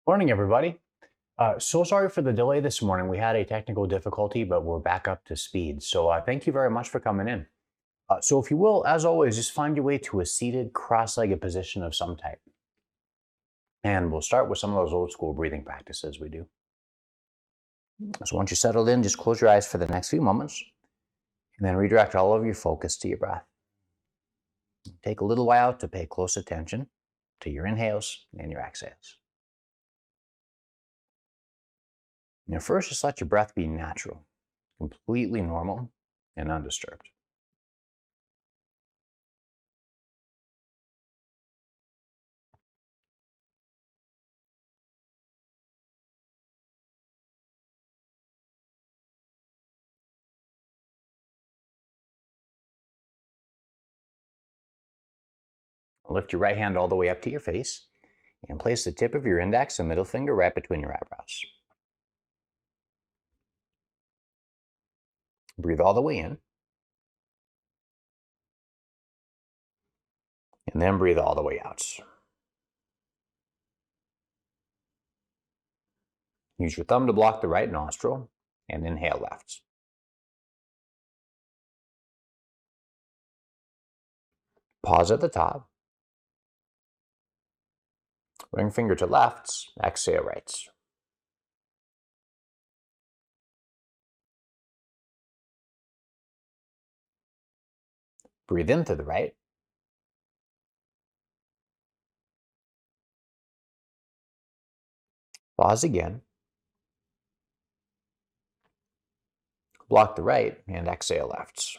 Morning, everybody. So sorry for the delay this morning. We had a technical difficulty, but we're back up to speed. So thank you very much for coming in. So if you will, as always, just find your way to a seated, cross-legged position of some type. And we'll start with some of those old school breathing practices we do. So once you're settled in, just close your eyes for the next few moments and then redirect all of your focus to your breath. Take a little while to pay close attention to your inhales and your exhales. First, just let your breath be natural, completely normal and undisturbed. Lift your right hand all the way up to your face and place the tip of your index and middle finger right between your eyebrows. Breathe all the way in. And then breathe all the way out. Use your thumb to block the right nostril and inhale left. Pause at the top. Ring finger to left, exhale right. Breathe in to the right. Pause again. Block the right and exhale left.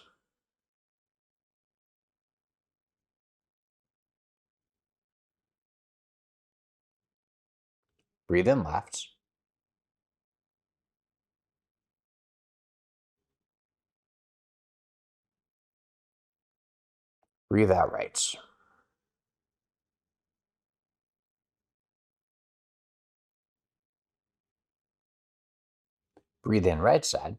Breathe in left. Breathe out right. Breathe in right side.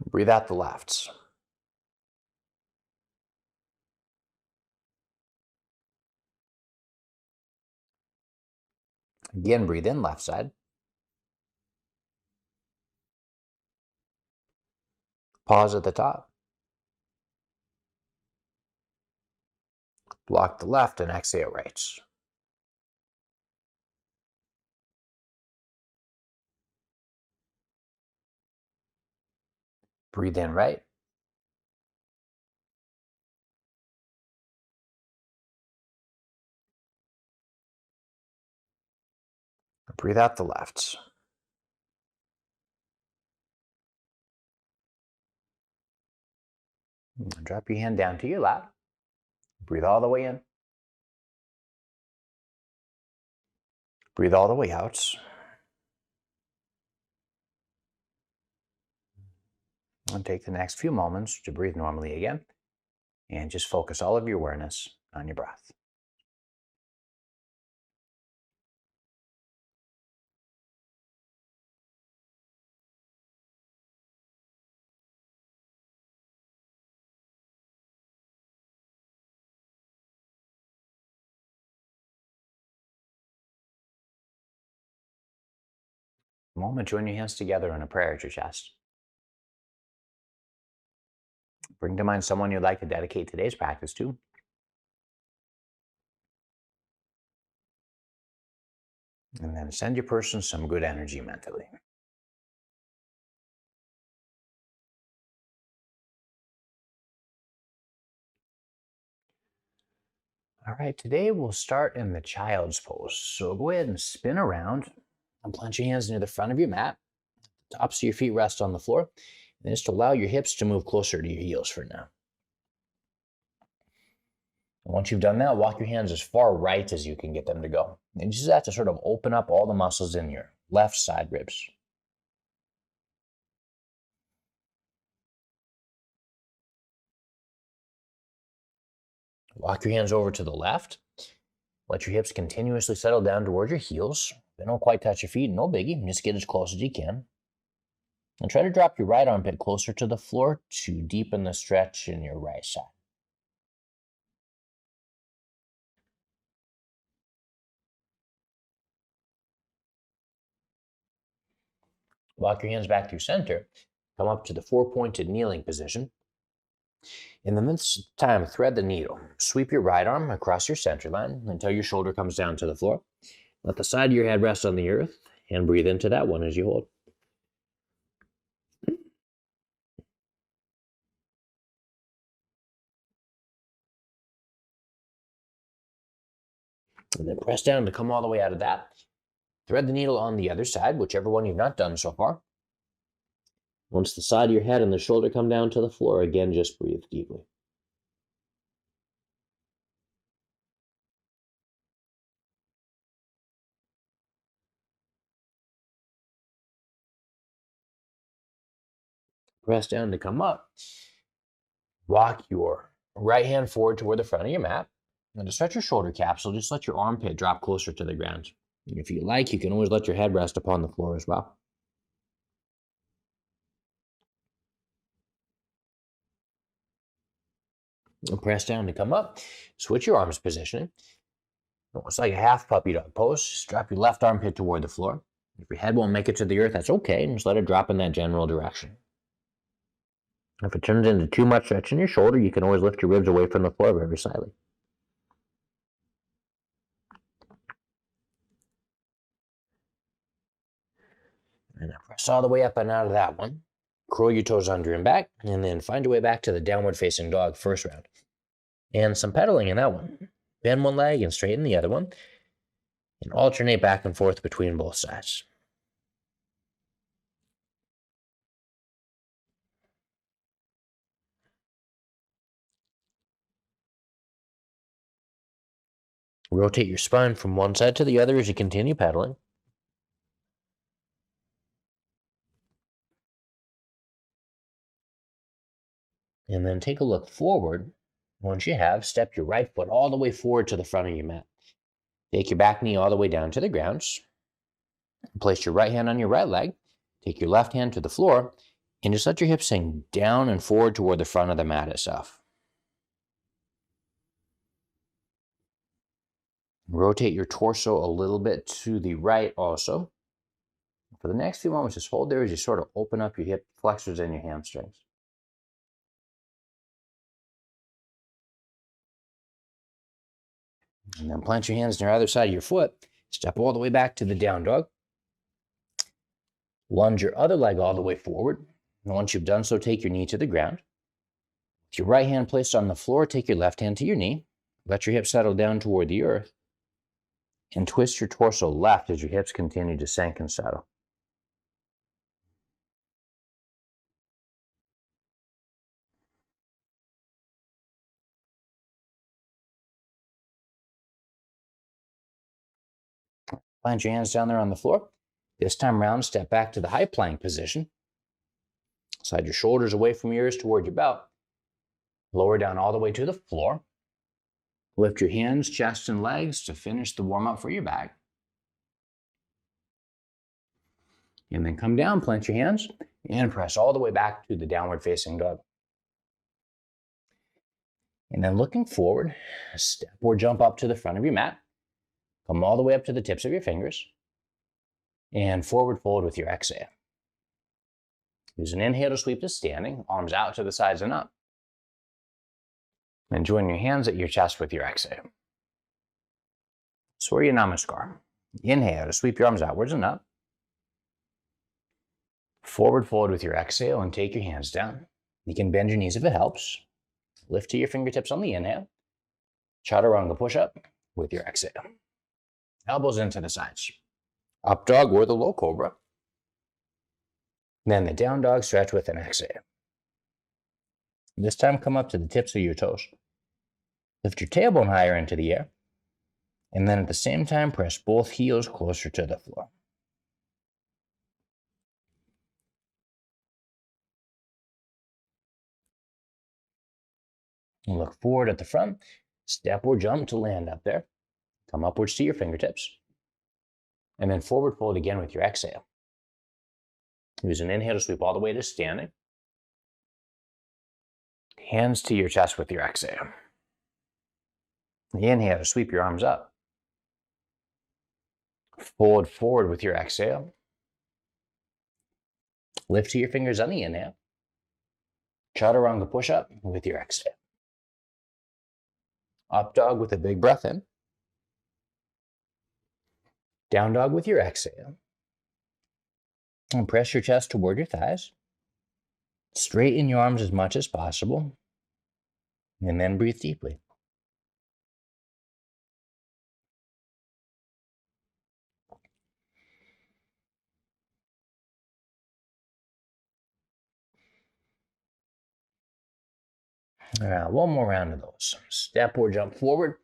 Breathe out the left. Again, breathe in left side. Pause at the top. Block the left and exhale right. Breathe in right. Breathe out the left. Drop your hand down to your lap. Breathe all the way in. Breathe all the way out. And take the next few moments to breathe normally again. And just focus all of your awareness on your breath. A moment, join your hands together in a prayer at your chest. Bring to mind someone you'd like to dedicate today's practice to. And then send your person some good energy mentally. All right, today we'll start in the child's pose. So go ahead and spin around and plant your hands near the front of your mat. The tops of your feet rest on the floor. And just allow your hips to move closer to your heels for now. And once you've done that, walk your hands as far right as you can get them to go. And use that to sort of open up all the muscles in your left side ribs. Walk your hands over to the left. Let your hips continuously settle down towards your heels. They don't quite touch your feet, no biggie. Just get as close as you can. And try to drop your right armpit closer to the floor to deepen the stretch in your right side. Walk your hands back through center. Come up to the four-pointed kneeling position. In the midst of time, thread the needle. Sweep your right arm across your center line until your shoulder comes down to the floor. Let the side of your head rest on the earth and breathe into that one as you hold. And then press down to come all the way out of that. Thread the needle on the other side, whichever one you've not done so far. Once the side of your head and the shoulder come down to the floor, again, just breathe deeply. Press down to come up. Walk your right hand forward toward the front of your mat. And to stretch your shoulder capsule, just let your armpit drop closer to the ground. And if you like, you can always let your head rest upon the floor as well. And press down to come up. Switch your arms positioning. It's like a half puppy dog pose. Just drop your left armpit toward the floor. If your head won't make it to the earth, that's okay. Just let it drop in that general direction. If it turns into too much stretch in your shoulder, you can always lift your ribs away from the floor very slightly. And press all the way up and out of that one. Curl your toes under and back, and then find your way back to the downward facing dog first round. And some pedaling in that one. Bend one leg and straighten the other one. And alternate back and forth between both sides. Rotate your spine from one side to the other as you continue pedaling. And then take a look forward. Once you have, step your right foot all the way forward to the front of your mat. Take your back knee all the way down to the ground. Place your right hand on your right leg. Take your left hand to the floor. And just let your hips sink down and forward toward the front of the mat itself. Rotate your torso a little bit to the right also. For the next few moments, just hold there as you sort of open up your hip flexors and your hamstrings. And then plant your hands on your other side of your foot. Step all the way back to the down dog. Lunge your other leg all the way forward. And once you've done so, take your knee to the ground. With your right hand placed on the floor, take your left hand to your knee. Let your hips settle down toward the earth. And twist your torso left as your hips continue to sink and settle. Plant your hands down there on the floor. This time round, step back to the high plank position. Slide your shoulders away from your ears toward your belt. Lower down all the way to the floor. Lift your hands, chest, and legs to finish the warm-up for your back. And then come down, plant your hands, and press all the way back to the downward facing dog. And then looking forward, step or jump up to the front of your mat. Come all the way up to the tips of your fingers. And forward fold with your exhale. Use an inhale to sweep to standing, arms out to the sides and up. And join your hands at your chest with your exhale. Surya Namaskar. Inhale to sweep your arms outwards and up. Forward fold with your exhale and take your hands down. You can bend your knees if it helps. Lift to your fingertips on the inhale. Chaturanga push-up with your exhale. Elbows into the sides. Up dog or the low cobra. Then the down dog stretch with an exhale. This time come up to the tips of your toes. Lift your tailbone higher into the air. And then at the same time, press both heels closer to the floor. And look forward at the front. Step or jump to land up there. Come upwards to your fingertips. And then forward fold again with your exhale. Use an inhale to sweep all the way to standing. Hands to your chest with your exhale. Inhale to sweep your arms up. Fold forward with your exhale. Lift to your fingers on the inhale. Chaturanga push-up with your exhale. Up dog with a big breath in. Down dog with your exhale. And press your chest toward your thighs. Straighten your arms as much as possible. And then breathe deeply. One more round of those. Step or jump forward.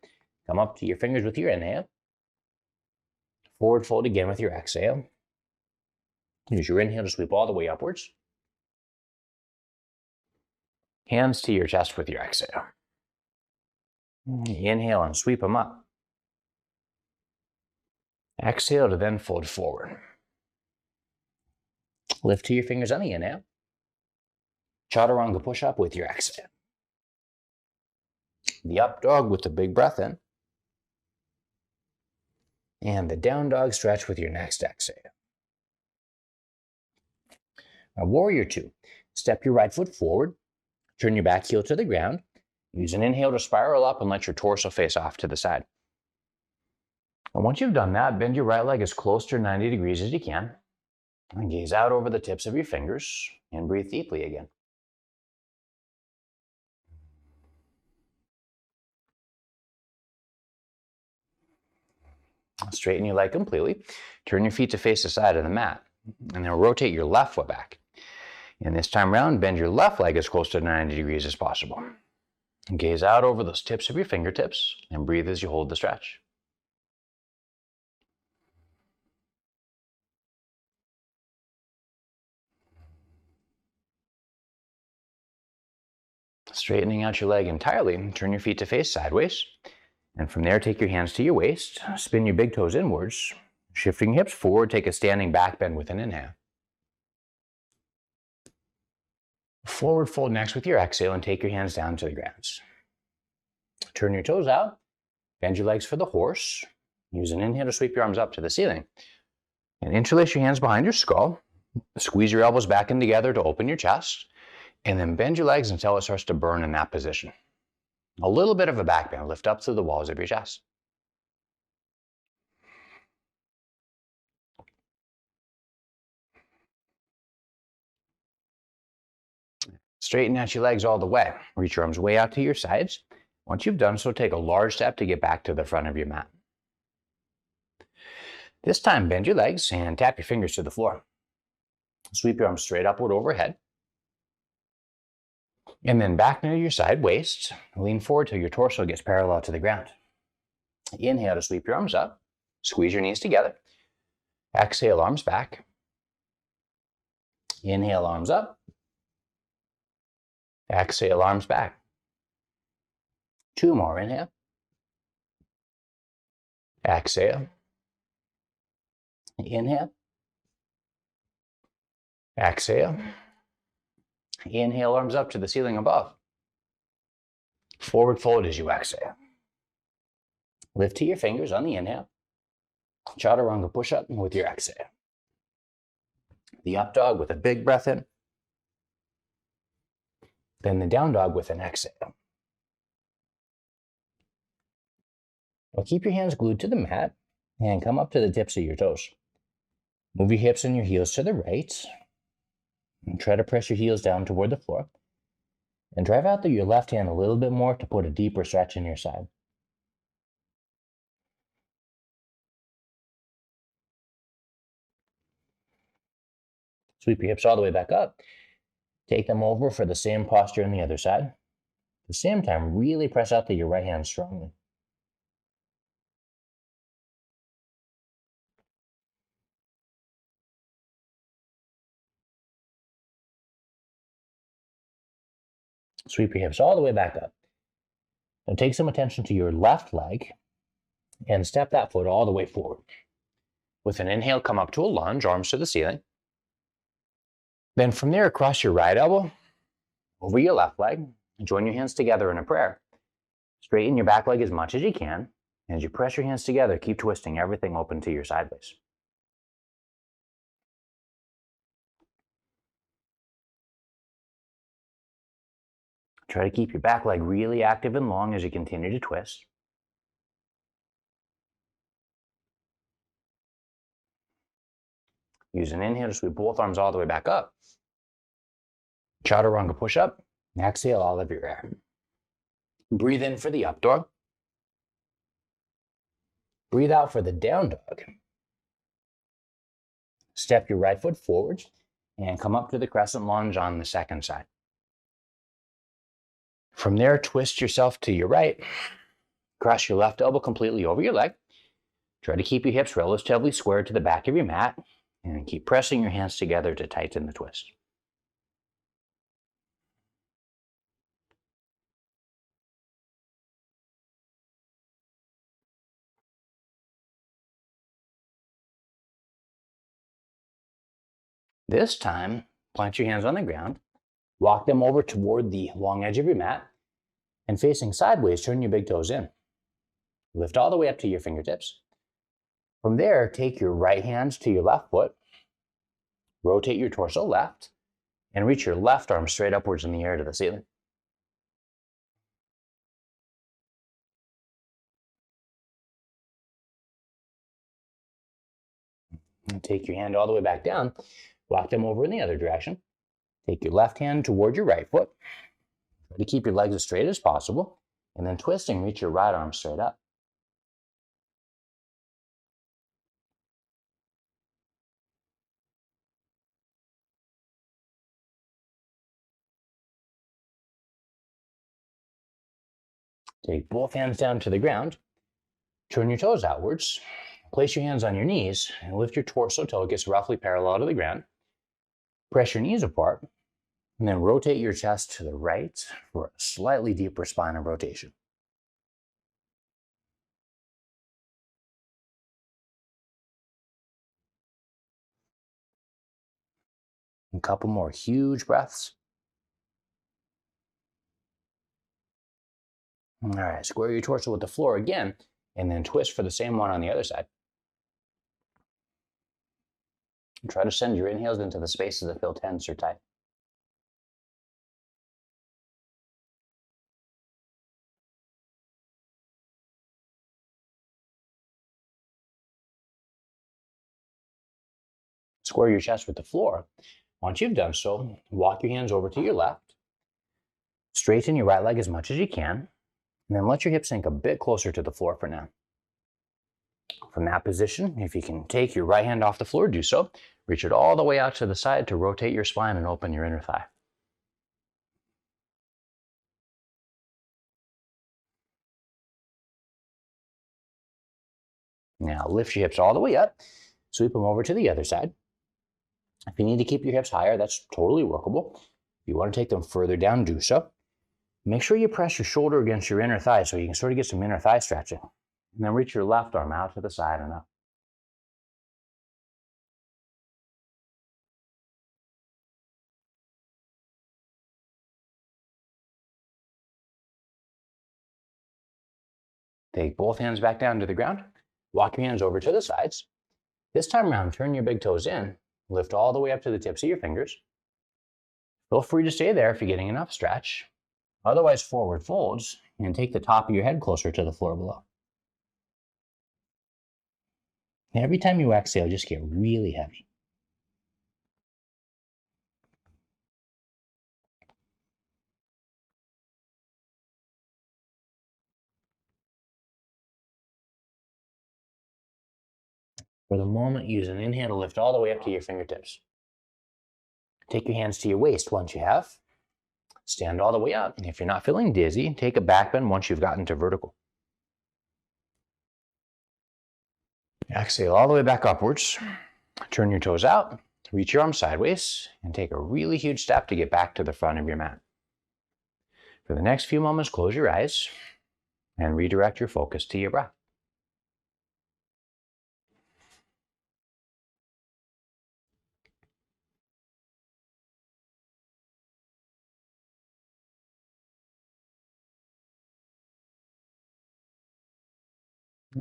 Come up to your fingers with your inhale. Forward fold again with your exhale. Use your inhale to sweep all the way upwards. Hands to your chest with your exhale. Inhale and sweep them up. Exhale to then fold forward. Lift to your fingers on the inhale. Chaturanga push-up with your exhale. The up dog with the big breath in. And the down dog stretch with your next exhale. Now, warrior two. Step your right foot forward. Turn your back heel to the ground. Use an inhale to spiral up and let your torso face off to the side. And once you've done that, bend your right leg as close to 90 degrees as you can. And gaze out over the tips of your fingers and breathe deeply again. Straighten your leg completely. Turn your feet to face the side of the mat. And then rotate your left foot back. And this time around, bend your left leg as close to 90 degrees as possible. And gaze out over those tips of your fingertips and breathe as you hold the stretch. Straightening out your leg entirely, turn your feet to face sideways. And from there, take your hands to your waist, spin your big toes inwards, shifting hips forward, take a standing back bend with an inhale. Forward fold next with your exhale and take your hands down to the ground. Turn your toes out, bend your legs for the horse. Use an inhale to sweep your arms up to the ceiling. And interlace your hands behind your skull. Squeeze your elbows back in together to open your chest. And then bend your legs until it starts to burn in that position. A little bit of a back bend, lift up through the walls of your chest. Straighten out your legs all the way. Reach your arms way out to your sides. Once you've done so, take a large step to get back to the front of your mat. This time, bend your legs and tap your fingers to the floor. Sweep your arms straight upward overhead. And then back near your side waist, lean forward till your torso gets parallel to the ground. Inhale to sweep your arms up, squeeze your knees together. Exhale, arms back. Inhale, arms up. Exhale, arms back. Two more, inhale. Exhale. Inhale. Exhale. Inhale, arms up to the ceiling above. Forward fold as you exhale. Lift to your fingers on the inhale. Chaturanga push-up with your exhale. The up dog with a big breath in. Then the down dog with an exhale. Now keep your hands glued to the mat and come up to the tips of your toes. Move your hips and your heels to the right. And try to press your heels down toward the floor. And drive out your left hand a little bit more to put a deeper stretch in your side. Sweep your hips all the way back up. Take them over for the same posture on the other side. At the same time, really press out to your right hand strongly. Sweep your hips all the way back up. Now take some attention to your left leg and step that foot all the way forward. With an inhale, come up to a lunge, arms to the ceiling. Then from there, cross your right elbow over your left leg and join your hands together in a prayer. Straighten your back leg as much as you can. As you press your hands together, keep twisting everything open to your sideways. Try to keep your back leg really active and long as you continue to twist. Use an inhale to sweep both arms all the way back up. Chaturanga push-up. Exhale all of your air. Breathe in for the up dog. Breathe out for the down dog. Step your right foot forwards and come up to the crescent lunge on the second side. From there, twist yourself to your right. Cross your left elbow completely over your leg. Try to keep your hips relatively square to the back of your mat and keep pressing your hands together to tighten the twist. This time, plant your hands on the ground, walk them over toward the long edge of your mat, and facing sideways, turn your big toes in. Lift all the way up to your fingertips. From there, take your right hand to your left foot, rotate your torso left, and reach your left arm straight upwards in the air to the ceiling. And take your hand all the way back down, walk them over in the other direction. Take your left hand toward your right foot. Try to keep your legs as straight as possible, and then twisting, reach your right arm straight up. Take both hands down to the ground. Turn your toes outwards. Place your hands on your knees and lift your torso till it gets roughly parallel to the ground. Press your knees apart and then rotate your chest to the right for a slightly deeper spinal rotation. A couple more huge breaths. All right, square your torso with the floor again and then twist for the same one on the other side. Try to send your inhales into the spaces that feel tense or tight. Square your chest with the floor. Once you've done so, walk your hands over to your left. Straighten your right leg as much as you can, and then let your hips sink a bit closer to the floor for now. From that position, if you can take your right hand off the floor, do so. Reach it all the way out to the side to rotate your spine and open your inner thigh. Now lift your hips all the way up, sweep them over to the other side. If you need to keep your hips higher, that's totally workable. If you want to take them further down, do so. Make sure you press your shoulder against your inner thigh so you can sort of get some inner thigh stretching. And then reach your left arm out to the side and up. Take both hands back down to the ground. Walk your hands over to the sides. This time around, turn your big toes in. Lift all the way up to the tips of your fingers. Feel free to stay there if you're getting enough stretch. Otherwise, forward folds and take the top of your head closer to the floor below. And every time you exhale, just get really heavy. For the moment, use an inhale to lift all the way up to your fingertips. Take your hands to your waist once you have. Stand all the way up. And if you're not feeling dizzy, take a back bend once you've gotten to vertical. Exhale all the way back upwards. Turn your toes out, reach your arms sideways, and take a really huge step to get back to the front of your mat. For the next few moments, close your eyes and redirect your focus to your breath.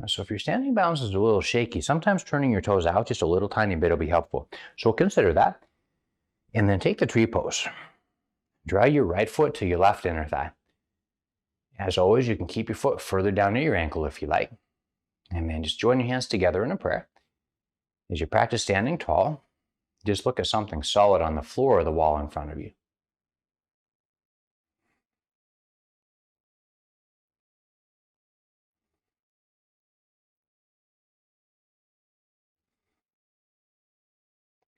So if your standing balance is a little shaky, sometimes turning your toes out just a little tiny bit will be helpful. So consider that. And then take the tree pose. Draw your right foot to your left inner thigh. As always, you can keep your foot further down at your ankle if you like. And then just join your hands together in a prayer. As you practice standing tall, just look at something solid on the floor or the wall in front of you.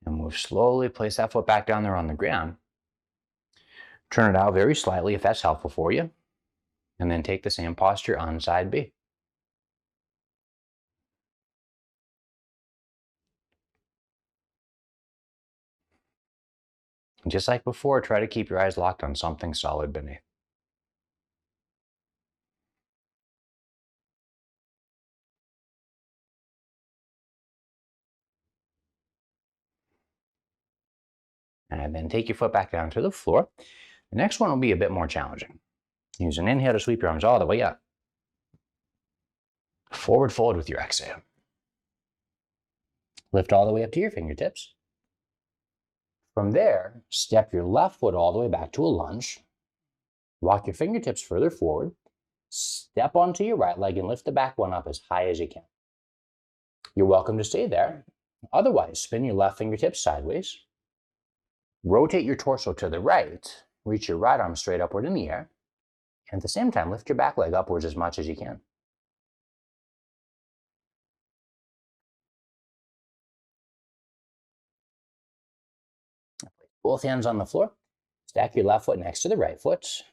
And move slowly, place that foot back down there on the ground. Turn it out very slightly if that's helpful for you. And then take the same posture on side B. Just like before, try to keep your eyes locked on something solid beneath. And then take your foot back down to the floor. The next one will be a bit more challenging. Use an inhale to sweep your arms all the way up. Forward fold with your exhale. Lift all the way up to your fingertips. From there, step your left foot all the way back to a lunge. Walk your fingertips further forward. Step onto your right leg and lift the back one up as high as you can. You're welcome to stay there. Otherwise, spin your left fingertips sideways. Rotate your torso to the right. Reach your right arm straight upward in the air. And at the same time, lift your back leg upwards as much as you can. Both hands on the floor. Stack your left foot next to the right foot.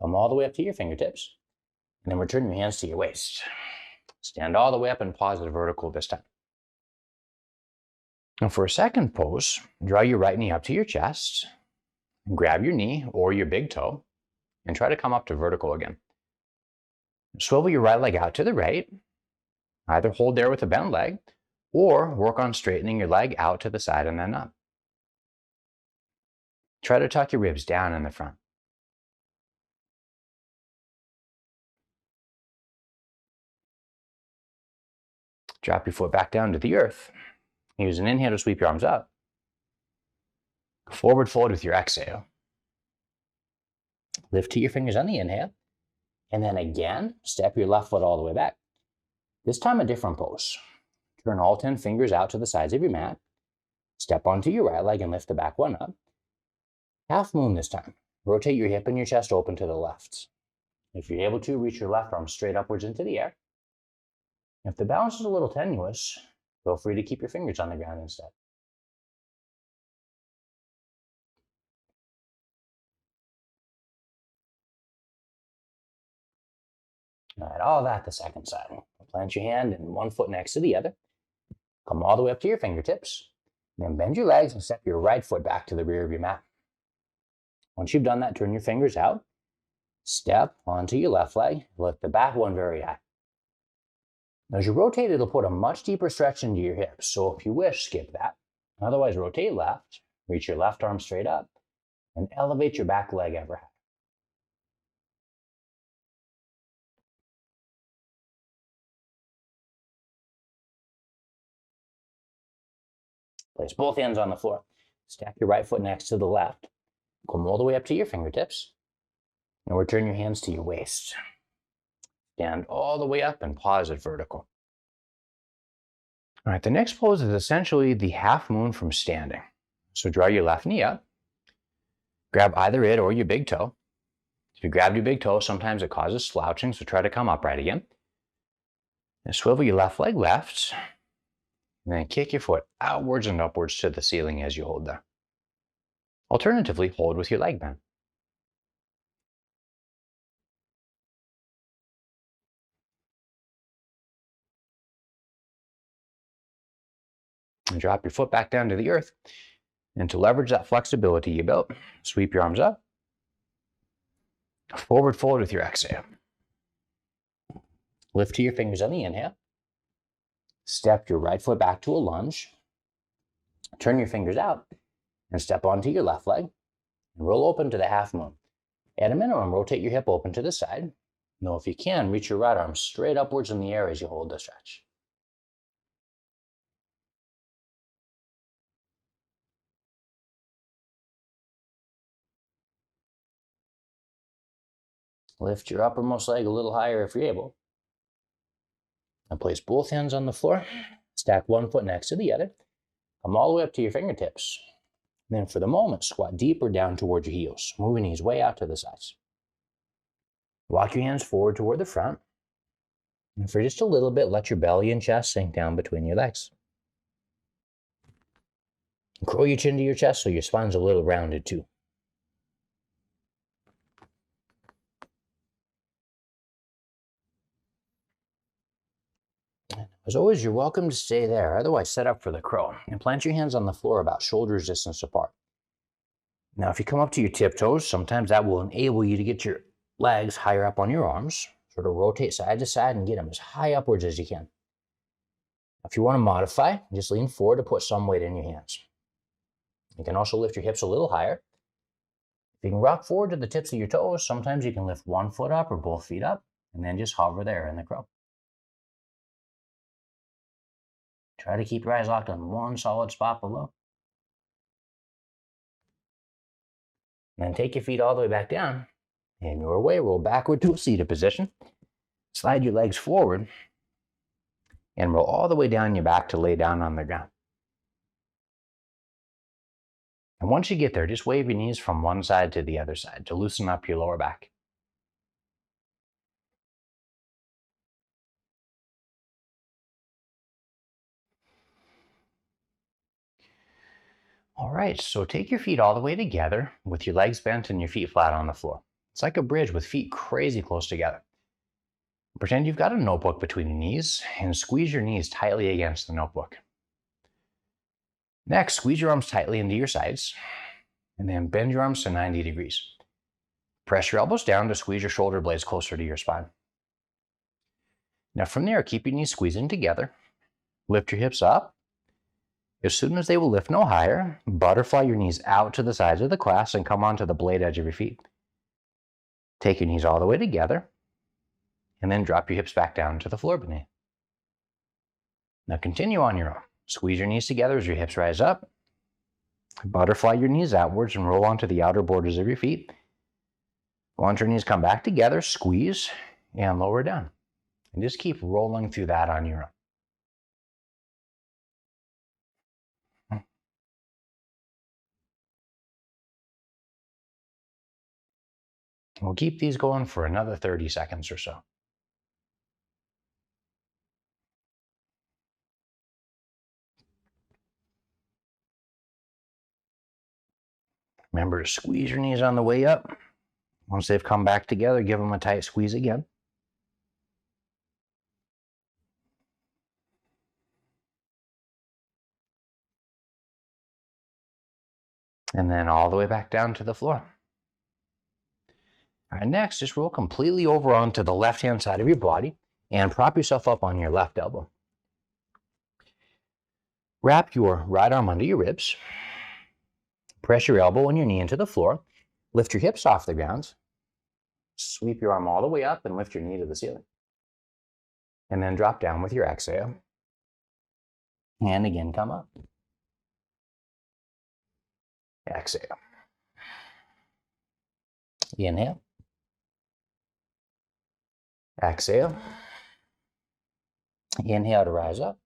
Come all the way up to your fingertips. And then return your hands to your waist. Stand all the way up and positive vertical this time. Now for a second pose, draw your right knee up to your chest. And grab your knee or your big toe and try to come up to vertical again. Swivel your right leg out to the right. Either hold there with a bent leg or work on straightening your leg out to the side and then up. Try to tuck your ribs down in the front. Drop your foot back down to the earth. Use an inhale to sweep your arms up. Forward fold with your exhale. Lift to your fingers on the inhale. And then again, step your left foot all the way back. This time a different pose. Turn all 10 fingers out to the sides of your mat. Step onto your right leg and lift the back one up. Half moon this time. Rotate your hip and your chest open to the left. If you're able to, reach your left arm straight upwards into the air. If the balance is a little tenuous, feel free to keep your fingers on the ground instead. All right, all that the second side. Plant your hand and one foot next to the other. Come all the way up to your fingertips. Then bend your legs and step your right foot back to the rear of your mat. Once you've done that, turn your fingers out. Step onto your left leg. Lift the back one very high. As you rotate, it'll put a much deeper stretch into your hips. So if you wish, skip that. Otherwise, rotate left. Reach your left arm straight up. And elevate your back leg ever higher. Place both hands on the floor. Stack your right foot next to the left. Come all the way up to your fingertips. And return your hands to your waist. Stand all the way up and pause at vertical. All right, the next pose is essentially the half moon from standing. So draw your left knee up. Grab either it or your big toe. If you grabbed your big toe, sometimes it causes slouching, so try to come upright again. And swivel your left leg left. And then kick your foot outwards and upwards to the ceiling as you hold there. Alternatively, hold with your leg bent. And drop your foot back down to the earth. And to leverage that flexibility you built, sweep your arms up. Forward fold with your exhale. Lift to your fingers on the inhale. Step your right foot back to a lunge. Turn your fingers out and step onto your left leg and roll open to the half moon. At a minimum, rotate your hip open to the side Now, if you can, reach your right arm straight upwards in the air as you hold the stretch. Lift your uppermost leg a little higher if you're able. And place both hands on the floor. Stack one foot next to the other. Come all the way up to your fingertips. Then for the moment, squat deeper down towards your heels, moving knees way out to the sides. Walk your hands forward toward the front. And for just a little bit, let your belly and chest sink down between your legs. Curl your chin to your chest so your spine's a little rounded too. As always, you're welcome to stay there. Otherwise, set up for the crow and plant your hands on the floor about shoulders distance apart. Now, if you come up to your tiptoes, sometimes that will enable you to get your legs higher up on your arms. Sort of rotate side to side and get them as high upwards as you can. If you want to modify, just lean forward to put some weight in your hands. You can also lift your hips a little higher. If you can rock forward to the tips of your toes, sometimes you can lift one foot up or both feet up and then just hover there in the crow. Try to keep your eyes locked on one solid spot below. And then take your feet all the way back down. In your way, roll backward to a seated position. Slide your legs forward and roll all the way down your back to lay down on the ground. And once you get there, just wave your knees from one side to the other side to loosen up your lower back. All right, so take your feet all the way together with your legs bent and your feet flat on the floor. It's like a bridge with feet crazy close together. Pretend you've got a notebook between your knees and squeeze your knees tightly against the notebook. Next, squeeze your arms tightly into your sides and then bend your arms to 90 degrees. Press your elbows down to squeeze your shoulder blades closer to your spine. Now from there, keep your knees squeezing together. Lift your hips up. As soon as they will lift no higher, butterfly your knees out to the sides of the class and come onto the blade edge of your feet. Take your knees all the way together and then drop your hips back down to the floor beneath. Now continue on your own. Squeeze your knees together as your hips rise up. Butterfly your knees outwards and roll onto the outer borders of your feet. Once your knees come back together, squeeze and lower down. And just keep rolling through that on your own. We'll keep these going for another 30 seconds or so. Remember to squeeze your knees on the way up. Once they've come back together, give them a tight squeeze again. And then all the way back down to the floor. All right, next, just roll completely over onto the left-hand side of your body and prop yourself up on your left elbow. Wrap your right arm under your ribs. Press your elbow and your knee into the floor. Lift your hips off the ground. Sweep your arm all the way up and lift your knee to the ceiling. And then drop down with your exhale. And again, come up. Exhale. Inhale. Exhale. Inhale to rise up.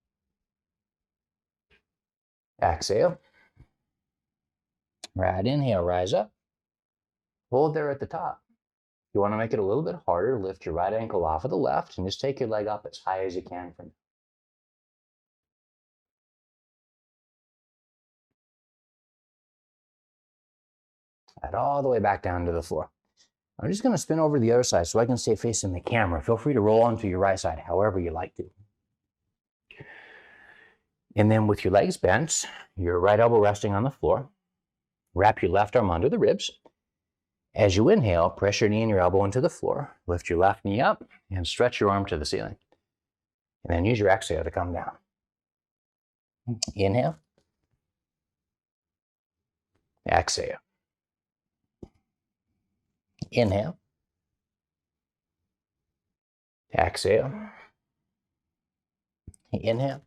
Exhale. Right inhale, rise up. Hold there at the top. You want to make it a little bit harder, lift your right ankle off of the left and just take your leg up as high as you can from there. All the way back down to the floor. I'm just going to spin over the other side so I can stay facing the camera. Feel free to roll onto your right side however you like to. And then with your legs bent, your right elbow resting on the floor, wrap your left arm under the ribs. As you inhale, press your knee and your elbow into the floor. Lift your left knee up and stretch your arm to the ceiling. And then use your exhale to come down. Inhale. Exhale. Inhale. Exhale. Inhale.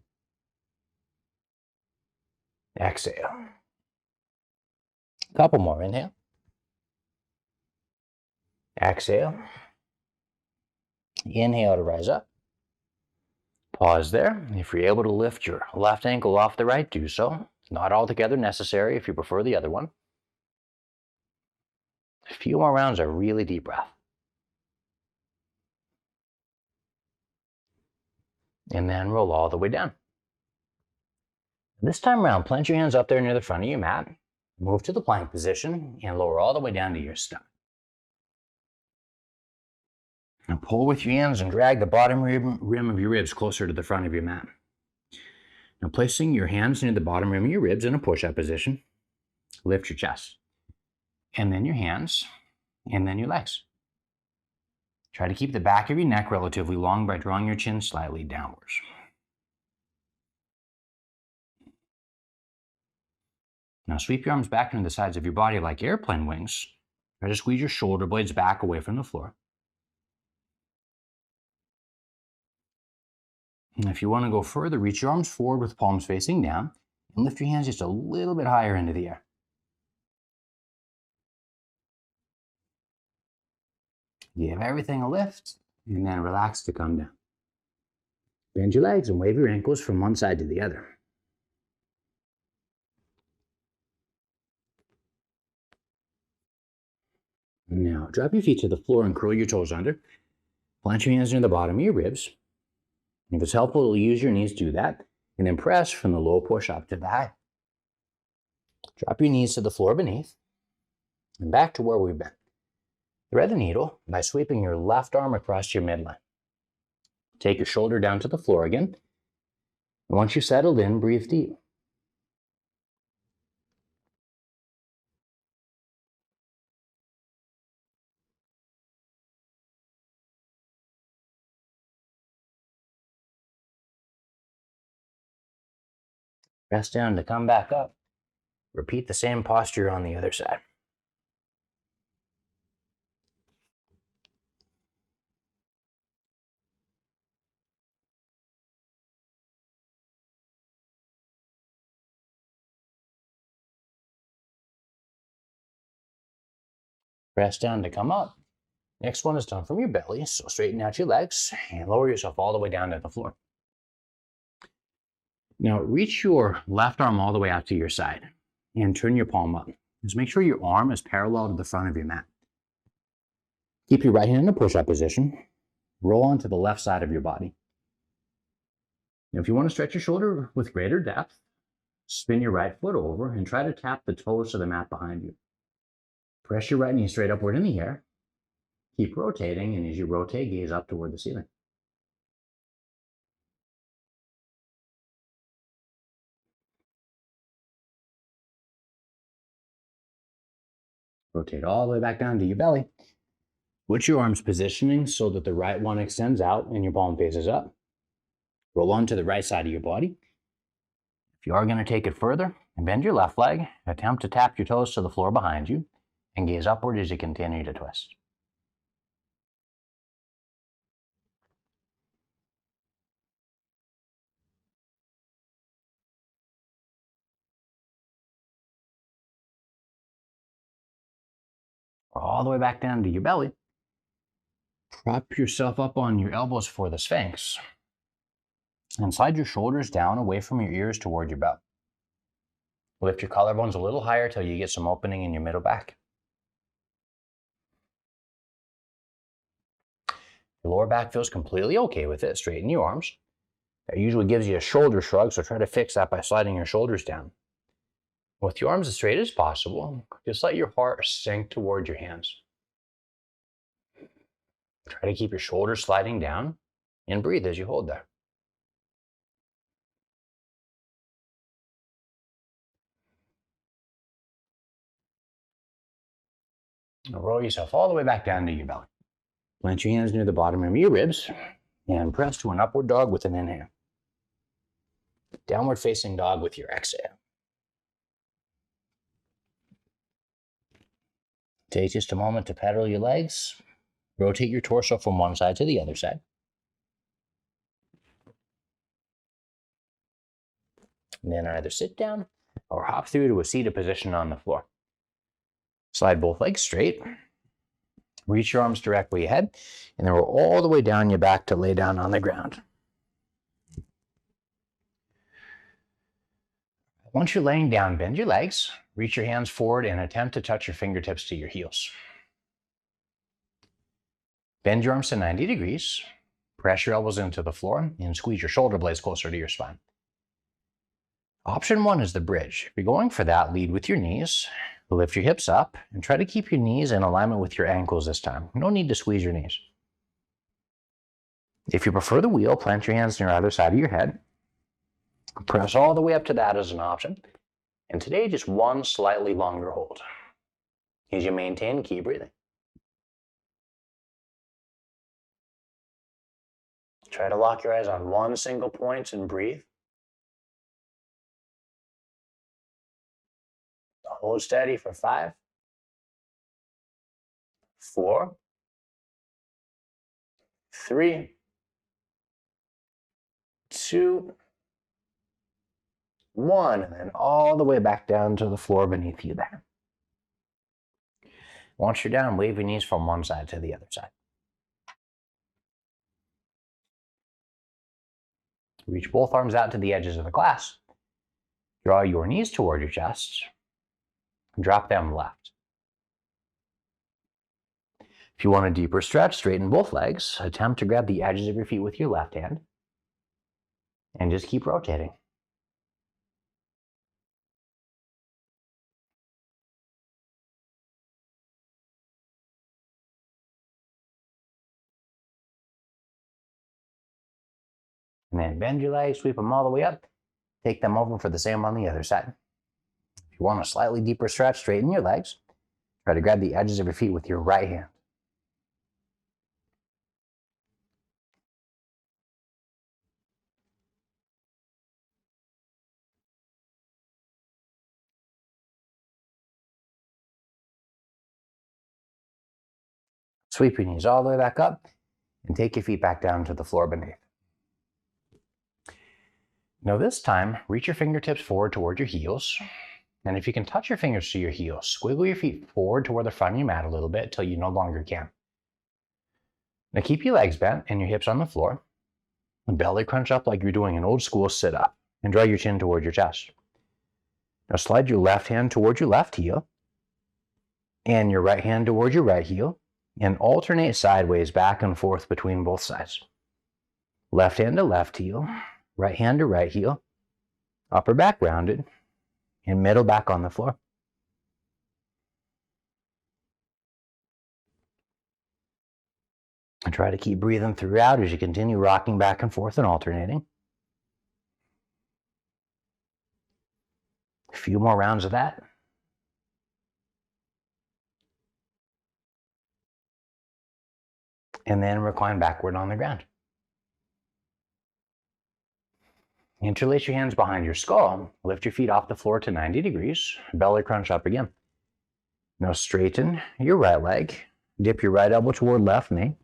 Exhale. Couple more. Inhale. Exhale. Inhale to rise up. Pause there. If you're able to lift your left ankle off the right, do so. It's not altogether necessary if you prefer the other one. A few more rounds of really deep breath. And then roll all the way down. This time around, plant your hands up there near the front of your mat. Move to the plank position and lower all the way down to your stomach. Now pull with your hands and drag the bottom rim of your ribs closer to the front of your mat. Now placing your hands near the bottom rim of your ribs in a push-up position, lift your chest. And then your hands, and then your legs. Try to keep the back of your neck relatively long by drawing your chin slightly downwards. Now sweep your arms back into the sides of your body like airplane wings. Try to squeeze your shoulder blades back away from the floor. And if you want to go further, reach your arms forward with palms facing down and lift your hands just a little bit higher into the air. Give everything a lift and then relax to come down. Bend your legs and wave your ankles from one side to the other. Now drop your feet to the floor and curl your toes under. Plant your hands near the bottom of your ribs. If it's helpful to use your knees, do that. And then press from the low push up to the high. Drop your knees to the floor beneath and back to where we've been. Thread the needle by sweeping your left arm across your midline. Take your shoulder down to the floor again. And once you've settled in, breathe deep. Press down to come back up. Repeat the same posture on the other side. Press down to come up. Next one is done from your belly, so straighten out your legs and lower yourself all the way down to the floor. Now reach your left arm all the way out to your side and turn your palm up. Just make sure your arm is parallel to the front of your mat. Keep your right hand in a push-up position. Roll onto the left side of your body. Now if you want to stretch your shoulder with greater depth, spin your right foot over and try to tap the toes to the mat behind you. Press your right knee straight upward in the air. Keep rotating, and as you rotate, gaze up toward the ceiling. Rotate all the way back down to your belly. Switch your arms positioning so that the right one extends out and your palm faces up. Roll onto the right side of your body. If you are going to take it further, bend your left leg, attempt to tap your toes to the floor behind you, and gaze upward as you continue to twist. All the way back down to your belly. Prop yourself up on your elbows for the Sphinx. And slide your shoulders down away from your ears toward your belt. Lift your collarbones a little higher till you get some opening in your middle back. Your lower back feels completely okay with it. Straighten your arms. That usually gives you a shoulder shrug, so try to fix that by sliding your shoulders down. With your arms as straight as possible, just let your heart sink toward your hands. Try to keep your shoulders sliding down and breathe as you hold there. Now roll yourself all the way back down to your belly. Plant your hands near the bottom of your ribs and press to an upward dog with an inhale. Downward facing dog with your exhale. Take just a moment to pedal your legs. Rotate your torso from one side to the other side. And then either sit down or hop through to a seated position on the floor. Slide both legs straight. Reach your arms directly ahead, and then roll all the way down your back to lay down on the ground. Once you're laying down, bend your legs, reach your hands forward, and attempt to touch your fingertips to your heels. Bend your arms to 90 degrees, press your elbows into the floor, and squeeze your shoulder blades closer to your spine. Option 1 is the bridge. If you're going for that, lead with your knees, lift your hips up, and try to keep your knees in alignment with your ankles this time. No need to squeeze your knees. If you prefer the wheel, plant your hands near either side of your head. Press all the way up to that as an option. And today, just one slightly longer hold. As you maintain, keep breathing. Try to lock your eyes on one single point and breathe. Hold steady for 5, 4, 3, 2, 1, and then all the way back down to the floor beneath you there. Once you're down, wave your knees from one side to the other side. Reach both arms out to the edges of the glass. Draw your knees toward your chest. Drop them left. If you want a deeper stretch, straighten both legs. Attempt to grab the edges of your feet with your left hand. And just keep rotating. And then bend your legs, sweep them all the way up. Take them over for the same on the other side. If you want a slightly deeper stretch, straighten your legs. Try to grab the edges of your feet with your right hand. Sweep your knees all the way back up and take your feet back down to the floor beneath. Now this time, reach your fingertips forward toward your heels. And if you can touch your fingers to your heels, squiggle your feet forward toward the front of your mat a little bit until you no longer can. Now keep your legs bent and your hips on the floor. Belly crunch up like you're doing an old school sit-up and draw your chin toward your chest. Now slide your left hand toward your left heel and your right hand toward your right heel and alternate sideways back and forth between both sides. Left hand to left heel, right hand to right heel, upper back rounded, and middle back on the floor. And try to keep breathing throughout as you continue rocking back and forth and alternating. A few more rounds of that. And then recline backward on the ground. Interlace your hands behind your skull. Lift your feet off the floor to 90 degrees. Belly crunch up again. Now straighten your right leg. Dip your right elbow toward left knee.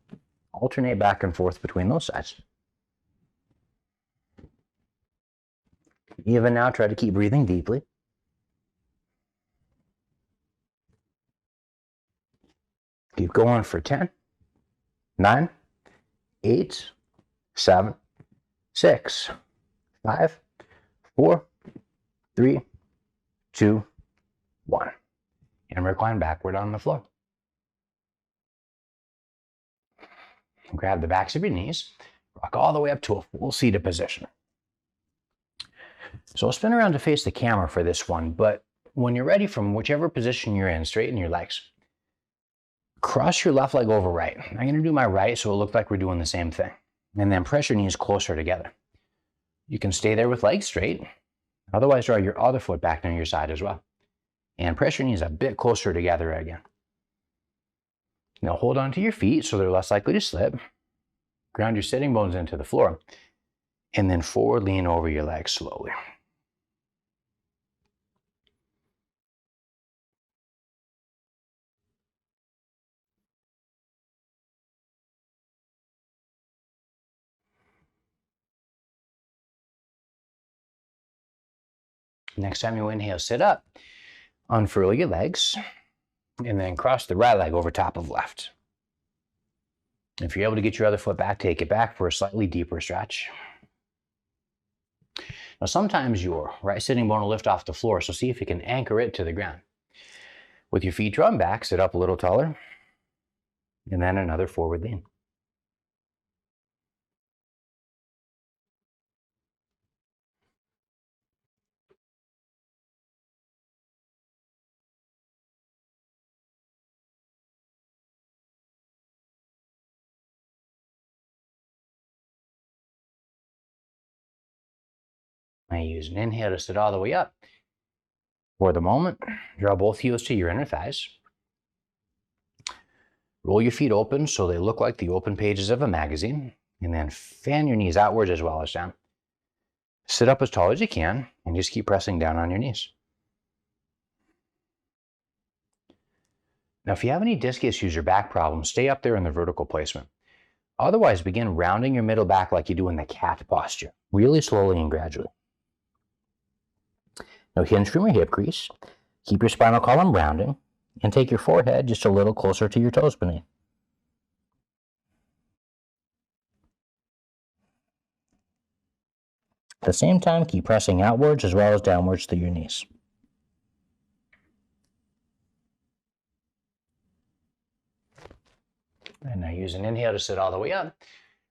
Alternate back and forth between those sides. Even now, try to keep breathing deeply. Keep going for 10, 9, 8, 7, 6, 5, 4, 3, 2, 1. And recline backward on the floor. Grab the backs of your knees. Rock all the way up to a full seated position. So I'll spin around to face the camera for this one, but when you're ready, from whichever position you're in, straighten your legs. Cross your left leg over right. I'm going to do my right so it looks like we're doing the same thing. And then press your knees closer together. You can stay there with legs straight. Otherwise, draw your other foot back near your side as well. And press your knees a bit closer together again. Now hold on to your feet so they're less likely to slip. Ground your sitting bones into the floor. And then forward lean over your legs slowly. Next time you inhale, sit up, unfurl your legs, and then cross the right leg over top of left. If you're able to get your other foot back, take it back for a slightly deeper stretch. Now, sometimes your right sitting bone will lift off the floor, so see if you can anchor it to the ground. With your feet drawn back, sit up a little taller, and then another forward lean. I use an inhale to sit all the way up. For the moment, draw both heels to your inner thighs. Roll your feet open so they look like the open pages of a magazine, and then fan your knees outwards as well as down. Sit up as tall as you can, and just keep pressing down on your knees. Now, if you have any disc issues or back problems, stay up there in the vertical placement. Otherwise, begin rounding your middle back like you do in the cat posture, really slowly and gradually. Now, hinge from your hip crease, keep your spinal column rounding, and take your forehead just a little closer to your toes beneath. At the same time, keep pressing outwards as well as downwards through your knees. And now use an inhale to sit all the way up.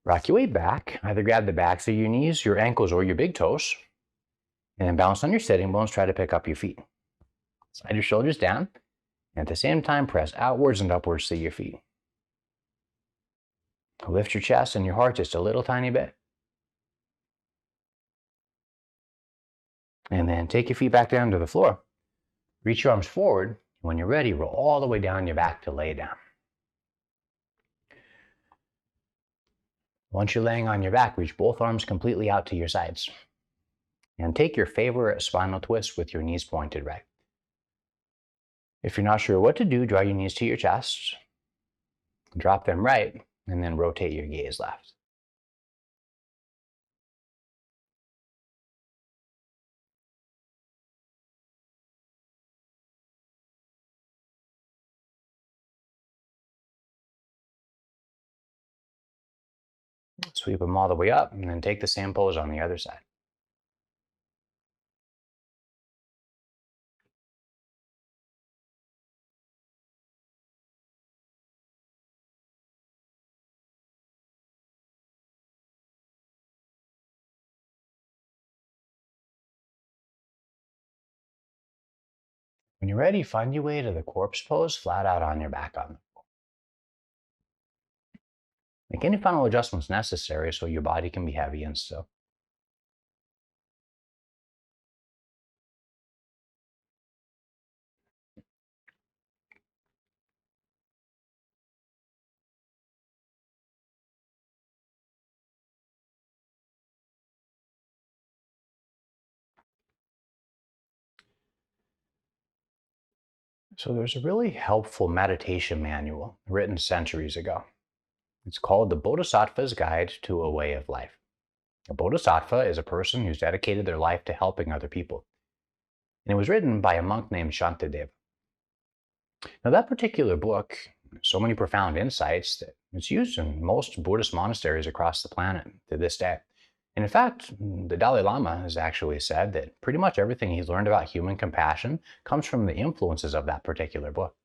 Rock your weight back. Either grab the backs of your knees, your ankles, or your big toes. And then balance on your sitting bones. Try to pick up your feet. Slide your shoulders down. And at the same time, press outwards and upwards through your feet. Lift your chest and your heart just a little tiny bit. And then take your feet back down to the floor. Reach your arms forward. When you're ready, roll all the way down your back to lay down. Once you're laying on your back, reach both arms completely out to your sides. And take your favorite spinal twist with your knees pointed right. If you're not sure what to do, draw your knees to your chest, drop them right, and then rotate your gaze left. Sweep them all the way up, and then take the same pose on the other side. When you're ready, find your way to the corpse pose, flat out on your back on the floor. Make any final adjustments necessary so your body can be heavy and still. So there's a really helpful meditation manual written centuries ago. It's called The Bodhisattva's Guide to a Way of Life. A bodhisattva is a person who's dedicated their life to helping other people. And it was written by a monk named Shantideva. Now, that particular book, so many profound insights that it's used in most Buddhist monasteries across the planet to this day. And in fact, the Dalai Lama has actually said that pretty much everything he's learned about human compassion comes from the influences of that particular book.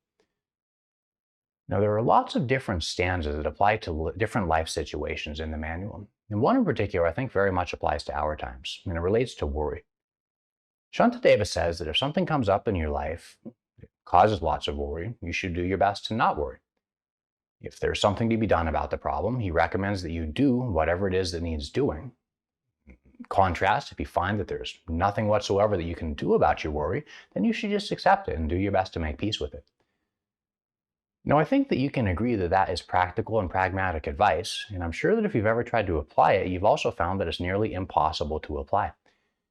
Now, there are lots of different stanzas that apply to different life situations in the manual. And one in particular, I think, very much applies to our times, and it relates to worry. Shantideva says that if something comes up in your life that causes lots of worry, you should do your best to not worry. If there's something to be done about the problem, he recommends that you do whatever it is that needs doing. Contrast, if you find that there's nothing whatsoever that you can do about your worry, then you should just accept it and do your best to make peace with it. Now, I think that you can agree that that is practical and pragmatic advice, and I'm sure that if you've ever tried to apply it, you've also found that it's nearly impossible to apply.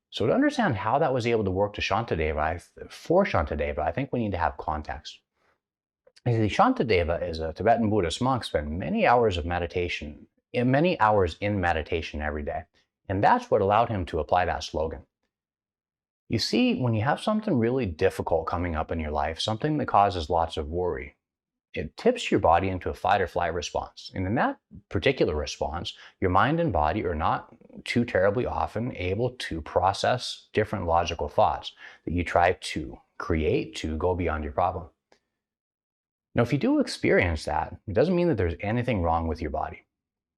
So to understand how that was able to work for Shantideva, I think we need to have context. Shantideva is a Tibetan Buddhist monk, spent many hours in meditation every day. And that's what allowed him to apply that slogan. You see, when you have something really difficult coming up in your life, something that causes lots of worry, it tips your body into a fight or flight response. And in that particular response, your mind and body are not too terribly often able to process different logical thoughts that you try to create to go beyond your problem. Now, if you do experience that, it doesn't mean that there's anything wrong with your body.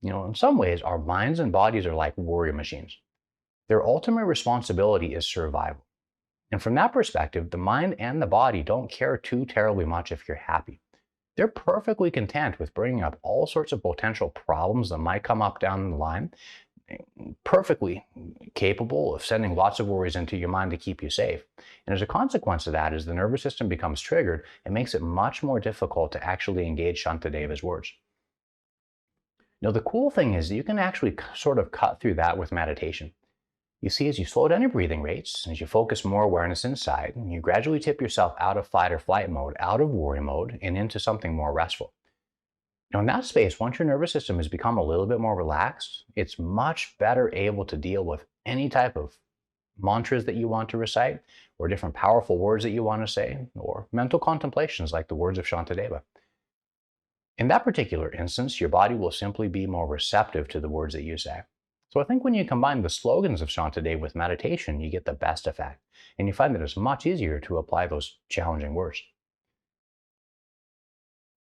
In some ways, our minds and bodies are like warrior machines. Their ultimate responsibility is survival. And from that perspective, the mind and the body don't care too terribly much if you're happy. They're perfectly content with bringing up all sorts of potential problems that might come up down the line, perfectly capable of sending lots of worries into your mind to keep you safe. And as a consequence of that, as the nervous system becomes triggered, it makes it much more difficult to actually engage Shantadeva's words. Now, the cool thing is that you can actually sort of cut through that with meditation. You see, as you slow down your breathing rates, as you focus more awareness inside, you gradually tip yourself out of fight or flight mode, out of worry mode, and into something more restful. Now, in that space, once your nervous system has become a little bit more relaxed, it's much better able to deal with any type of mantras that you want to recite, or different powerful words that you want to say, or mental contemplations like the words of Shantadeva. In that particular instance, your body will simply be more receptive to the words that you say. So I think when you combine the slogans of Shantadeva with meditation, you get the best effect, and you find that it's much easier to apply those challenging words.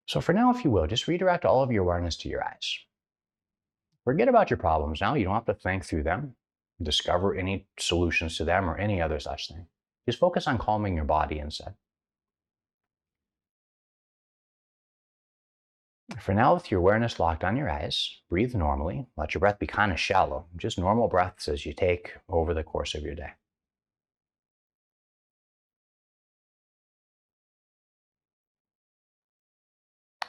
So for now, if you will, just redirect all of your awareness to your eyes. Forget about your problems now. You don't have to think through them, discover any solutions to them, or any other such thing. Just focus on calming your body instead. For now, with your awareness locked on your eyes, breathe normally. Let your breath be kind of shallow, just normal breaths as you take over the course of your day.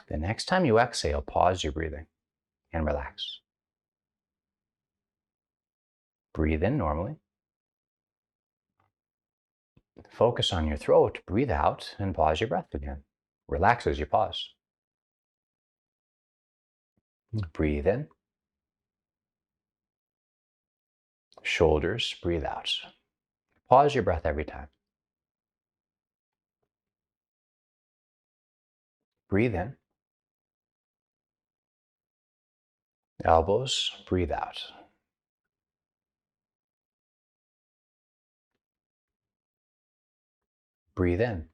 The next time you exhale, pause your breathing and relax. Breathe in normally. Focus on your throat, breathe out, and pause your breath again. Relax as you pause. Breathe in. Shoulders, breathe out. Pause your breath every time. Breathe in. Elbows, breathe out. Breathe in.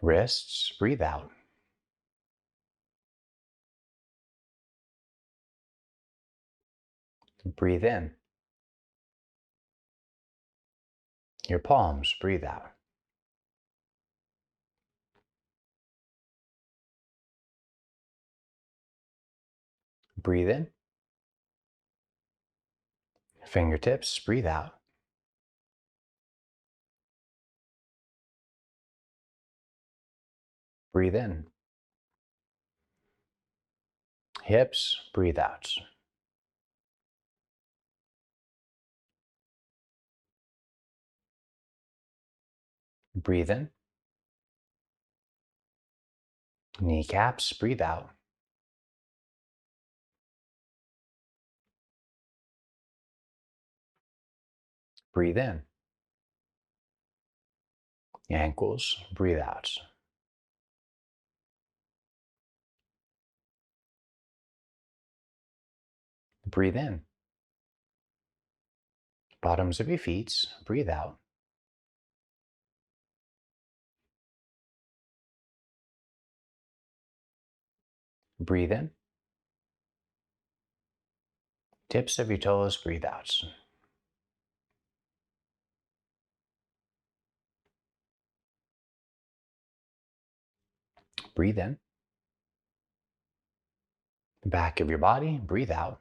Wrists, breathe out. Breathe in. Your palms, breathe out. Breathe in. Fingertips, breathe out. Breathe in. Hips, breathe out. Breathe in. Kneecaps, breathe out. Breathe in. Ankles, breathe out. Breathe in. Bottoms of your feet, breathe out. Breathe in. Tips of your toes, breathe out. Breathe in. Back of your body, breathe out.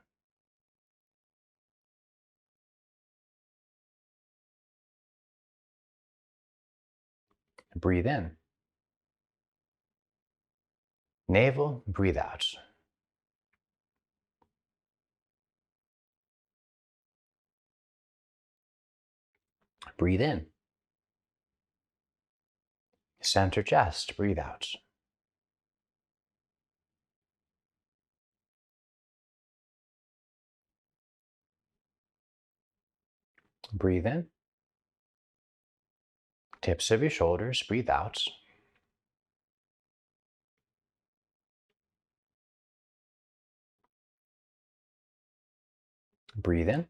Breathe in. Navel, breathe out. Breathe in. Center chest, breathe out. Breathe in. Tips of your shoulders, breathe out. Breathe in.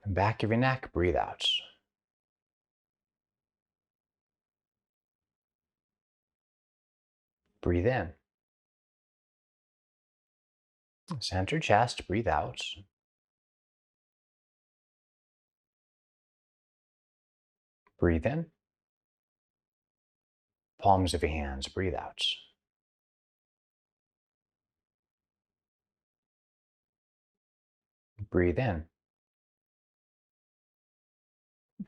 Back of your neck, breathe out. Breathe in. Center chest, breathe out. Breathe in. Palms of your hands, breathe out. Breathe in.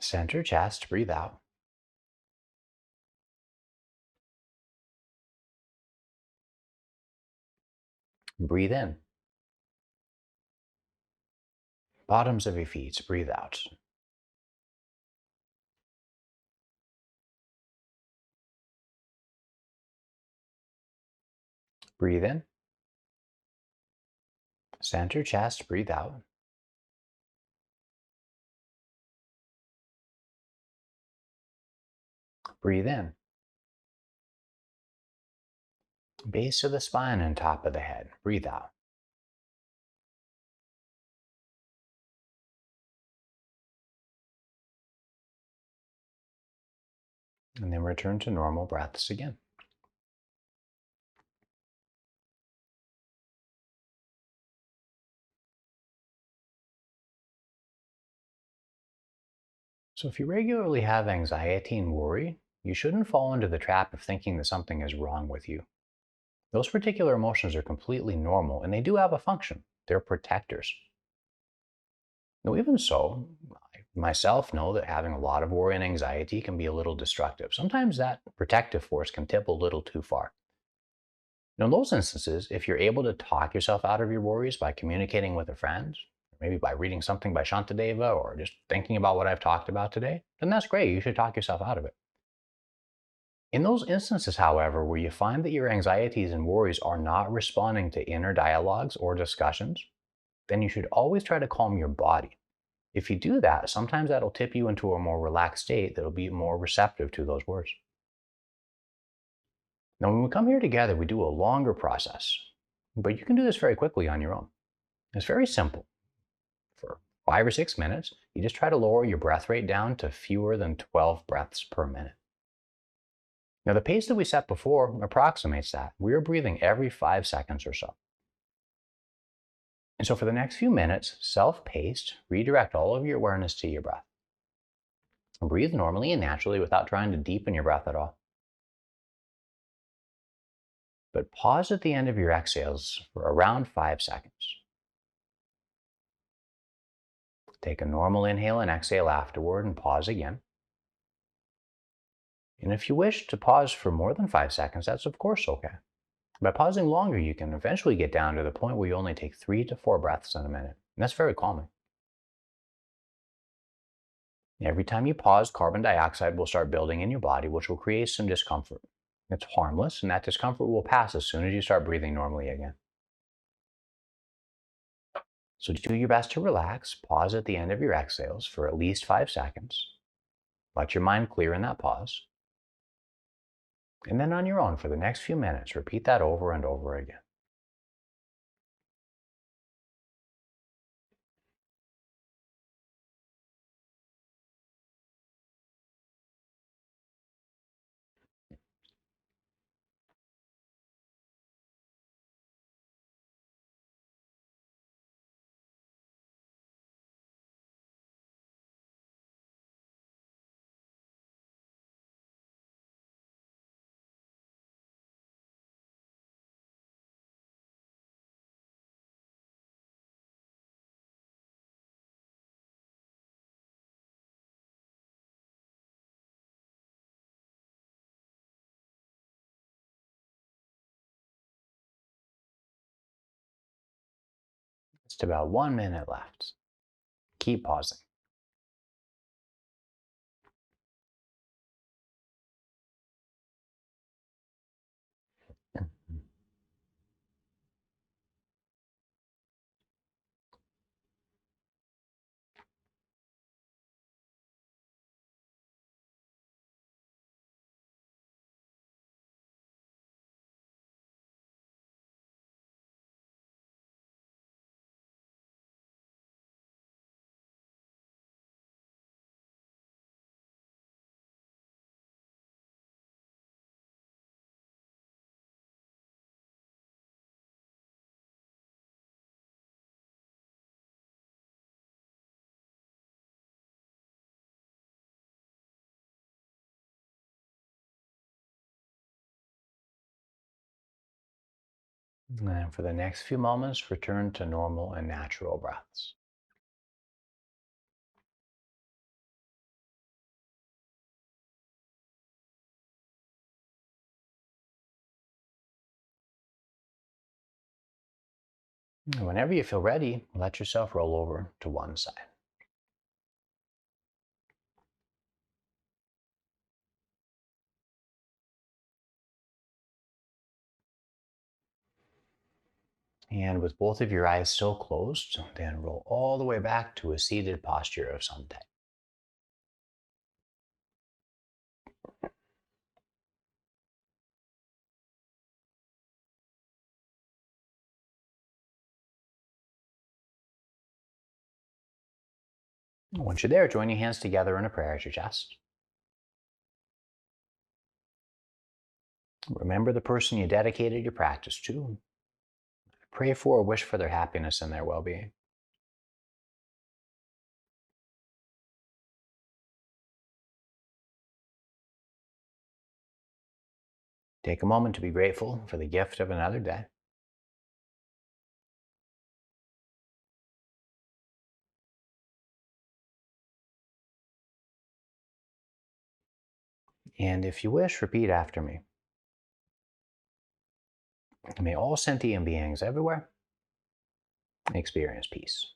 Center chest, breathe out. Breathe in. Bottoms of your feet, breathe out. Breathe in. Center chest, breathe out. Breathe in. Base of the spine and top of the head, breathe out. And then return to normal breaths again. So if you regularly have anxiety and worry, you shouldn't fall into the trap of thinking that something is wrong with you. Those particular emotions are completely normal and they do have a function. They're protectors. Now, even so, I myself know that having a lot of worry and anxiety can be a little destructive. Sometimes that protective force can tip a little too far. Now, in those instances, if you're able to talk yourself out of your worries by communicating with a friend, maybe by reading something by Shantideva or just thinking about what I've talked about today, then that's great. You should talk yourself out of it. In those instances, however, where you find that your anxieties and worries are not responding to inner dialogues or discussions, then you should always try to calm your body. If you do that, sometimes that'll tip you into a more relaxed state that'll be more receptive to those words. Now, when we come here together, we do a longer process, but you can do this very quickly on your own. It's very simple. For 5 or 6 minutes, you just try to lower your breath rate down to fewer than 12 breaths per minute. Now, the pace that we set before approximates that. We're breathing every 5 seconds or so. And so for the next few minutes, self-paced, redirect all of your awareness to your breath. Breathe normally and naturally without trying to deepen your breath at all. But pause at the end of your exhales for around 5 seconds. Take a normal inhale and exhale afterward and pause again. And if you wish to pause for more than 5 seconds, that's of course okay. By pausing longer, you can eventually get down to the point where you only take 3 to 4 breaths in a minute. And that's very calming. Every time you pause, carbon dioxide will start building in your body, which will create some discomfort. It's harmless, and that discomfort will pass as soon as you start breathing normally again. So do your best to relax. Pause at the end of your exhales for at least 5 seconds. Let your mind clear in that pause. And then on your own for the next few minutes, repeat that over and over again. Just about 1 minute left. Keep pausing. And then for the next few moments, return to normal and natural breaths. And whenever you feel ready, let yourself roll over to one side. And with both of your eyes still closed, then roll all the way back to a seated posture of some type. Once you're there, join your hands together in a prayer at your chest. Remember the person you dedicated your practice to. Pray for or wish for their happiness and their well being. Take a moment to be grateful for the gift of another day. And if you wish, repeat after me. May all sentient beings everywhere experience peace.